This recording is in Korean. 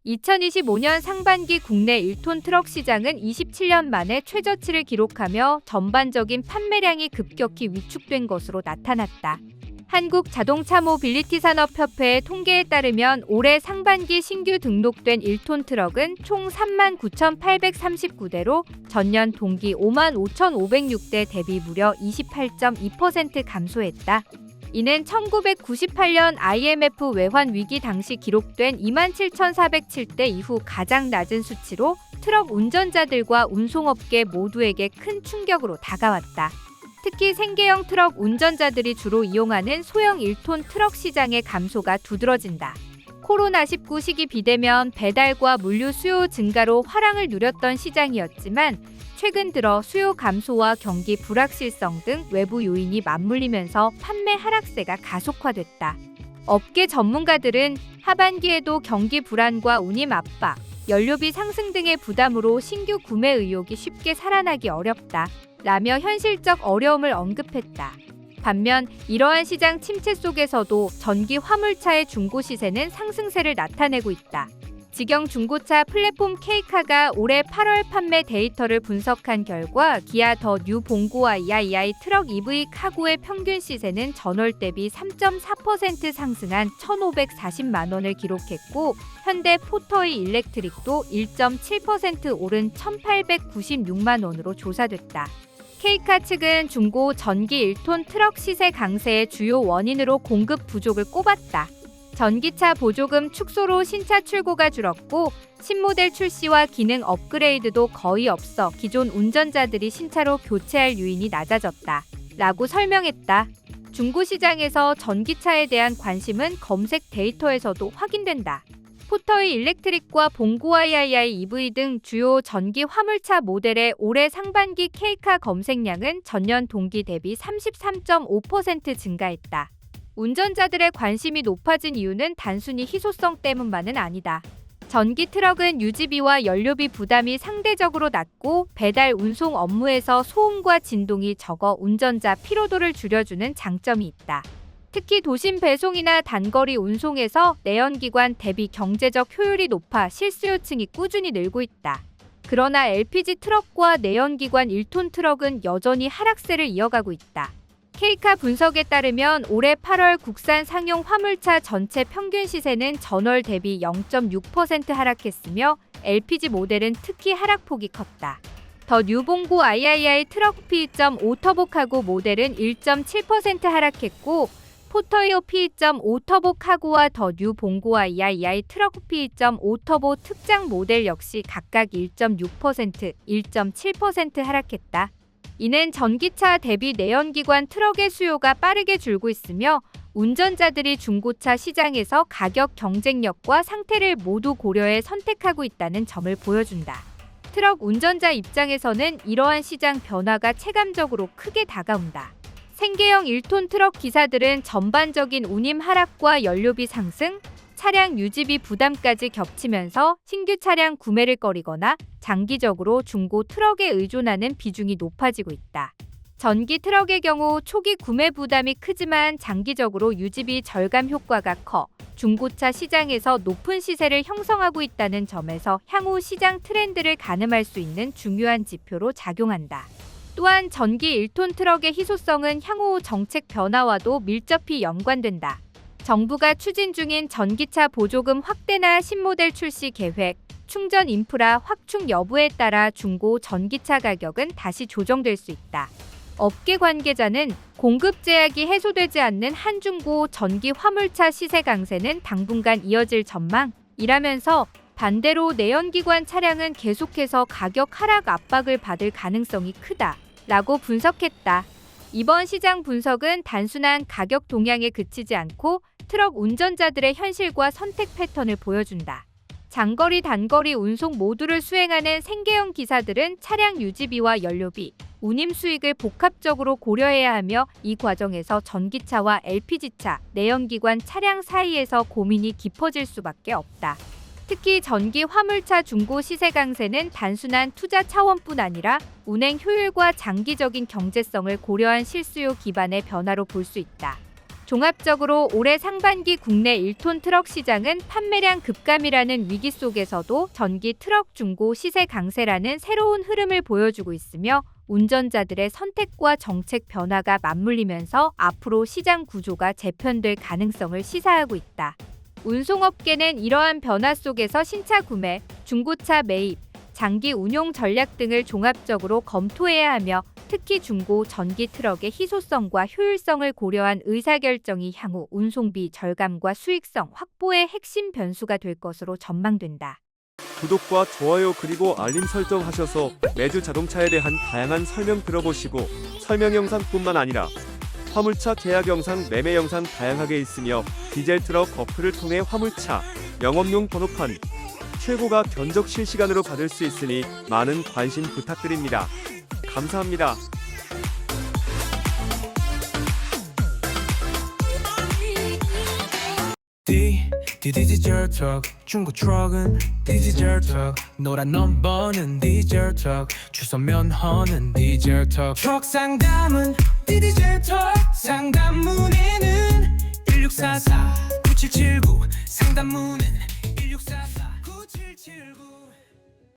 2025년 상반기 국내 1톤 트럭 시장은 27년 만에 최저치를 기록하며 전반적인 판매량이 급격히 위축된 것으로 나타났다. 한국자동차모빌리티산업협회의 통계에 따르면 올해 상반기 신규 등록된 1톤 트럭은 총 39,839대로 전년 동기 55,506대 대비 무려 28.2% 감소했다. 이는 1998년 IMF 외환 위기 당시 기록된 27,407대 이후 가장 낮은 수치로 트럭 운전자들과 운송업계 모두에게 큰 충격으로 다가왔다. 특히 생계형 트럭 운전자들이 주로 이용하는 소형 1톤 트럭 시장의 감소가 두드러진다. 코로나19 시기 비대면 배달과 물류 수요 증가로 화랑을 누렸던 시장이었지만 최근 들어 수요 감소와 경기 불확실성 등 외부 요인이 맞물리면서 판매 하락세가 가속화됐다. 업계 전문가들은 하반기에도 경기 불안과 운임 압박, 연료비 상승 등의 부담으로 신규 구매 의욕이 쉽게 살아나기 어렵다. 라며 현실적 어려움을 언급했다. 반면 이러한 시장 침체 속에서도 전기 화물차의 중고 시세는 상승세를 나타내고 있다. 직영 중고차 플랫폼 K카가 올해 8월 판매 데이터를 분석한 결과 기아 더 뉴 봉고와 이아이아이 트럭 EV 카고의 평균 시세는 전월 대비 3.4% 상승한 1,540만 원을 기록했고 현대 포터이 일렉트릭도 1.7% 오른 1,896만 원으로 조사됐다. K카 측은 중고 전기 1톤 트럭 시세 강세의 주요 원인으로 공급 부족을 꼽았다. 전기차 보조금 축소로 신차 출고가 줄었고 신모델 출시와 기능 업그레이드도 거의 없어 기존 운전자들이 신차로 교체할 유인이 낮아졌다. 라고 설명했다. 중고시장에서 전기차에 대한 관심은 검색 데이터에서도 확인된다. 포터이 일렉트릭과 봉고아이아이아이 EV 등 주요 전기 화물차 모델의 올해 상반기 K카 검색량은 전년 동기 대비 33.5% 증가했다. 운전자들의 관심이 높아진 이유는 단순히 희소성 때문만은 아니다. 전기 트럭은 유지비와 연료비 부담이 상대적으로 낮고 배달 운송 업무에서 소음과 진동이 적어 운전자 피로도를 줄여주는 장점이 있다. 특히 도심 배송이나 단거리 운송에서 내연기관 대비 경제적 효율이 높아 실수요층이 꾸준히 늘고 있다. 그러나 LPG 트럭과 내연기관 1톤 트럭은 여전히 하락세를 이어가고 있다. K카 분석에 따르면 올해 8월 국산 상용 화물차 전체 평균 시세는 전월 대비 0.6% 하락했으며 LPG 모델은 특히 하락폭이 컸다. 더 뉴봉고 iii 트럭 P2.5 터보 카고 모델은 1.7% 하락했고 포터이오 P2.5 터보 카고와 더 뉴 봉고와 iii 트럭 P2.5 터보 특장 모델 역시 각각 1.6%, 1.7% 하락했다. 이는 전기차 대비 내연기관 트럭의 수요가 빠르게 줄고 있으며 운전자들이 중고차 시장에서 가격 경쟁력과 상태를 모두 고려해 선택하고 있다는 점을 보여준다. 트럭 운전자 입장에서는 이러한 시장 변화가 체감적으로 크게 다가온다. 생계형 1톤 트럭 기사들은 전반적인 운임 하락과 연료비 상승, 차량 유지비 부담까지 겹치면서 신규 차량 구매를 꺼리거나 장기적으로 중고 트럭에 의존하는 비중이 높아지고 있다. 전기 트럭의 경우 초기 구매 부담이 크지만 장기적으로 유지비 절감 효과가 커 중고차 시장에서 높은 시세를 형성하고 있다는 점에서 향후 시장 트렌드를 가늠할 수 있는 중요한 지표로 작용한다. 또한 전기 1톤 트럭의 희소성은 향후 정책 변화와도 밀접히 연관된다. 정부가 추진 중인 전기차 보조금 확대나 신모델 출시 계획, 충전 인프라 확충 여부에 따라 중고 전기차 가격은 다시 조정될 수 있다. 업계 관계자는 공급 제약이 해소되지 않는 한중고 전기 화물차 시세 강세는 당분간 이어질 전망이라면서 반대로 내연기관 차량은 계속해서 가격 하락 압박을 받을 가능성이 크다라고 분석했다. 이번 시장 분석은 단순한 가격 동향에 그치지 않고 트럭 운전자들의 현실과 선택 패턴을 보여준다. 장거리, 단거리 운송 모두를 수행하는 생계형 기사들은 차량 유지비와 연료비, 운임 수익을 복합적으로 고려해야 하며 이 과정에서 전기차와 LPG차, 내연기관 차량 사이에서 고민이 깊어질 수밖에 없다. 특히 전기 화물차 중고 시세 강세는 단순한 투자 차원뿐 아니라 운행 효율과 장기적인 경제성을 고려한 실수요 기반의 변화로 볼 수 있다. 종합적으로 올해 상반기 국내 1톤 트럭 시장은 판매량 급감이라는 위기 속에서도 전기 트럭 중고 시세 강세라는 새로운 흐름을 보여주고 있으며 운전자들의 선택과 정책 변화가 맞물리면서 앞으로 시장 구조가 재편될 가능성을 시사하고 있다. 운송업계는 이러한 변화 속에서 신차 구매, 중고차 매입, 장기 운용 전략 등을 종합적으로 검토해야 하며 특히 중고 전기 트럭의 희소성과 효율성을 고려한 의사결정이 향후 운송비 절감과 수익성 확보의 핵심 변수가 될 것으로 전망된다. 구독과 좋아요 그리고 알림 설정하셔서 매주 자동차에 대한 다양한 설명 들어보시고 설명 영상뿐만 아니라 화물차 계약 영상, 매매 영상 다양하게 있으며 디젤 트럭 어플을 통해 화물차 영업용 번호판 최고가 견적 실시간으로 받을 수 있으니 많은 관심 부탁드립니다. 감사합니다. 디지털 턱 중고 트럭은 디지털 턱 노란 넘버는 디지털 턱 주소 면허는 디지털 턱 트럭 상담은 디지털 턱 상담 문의는 1644 9779 상담 문의는 1644 9779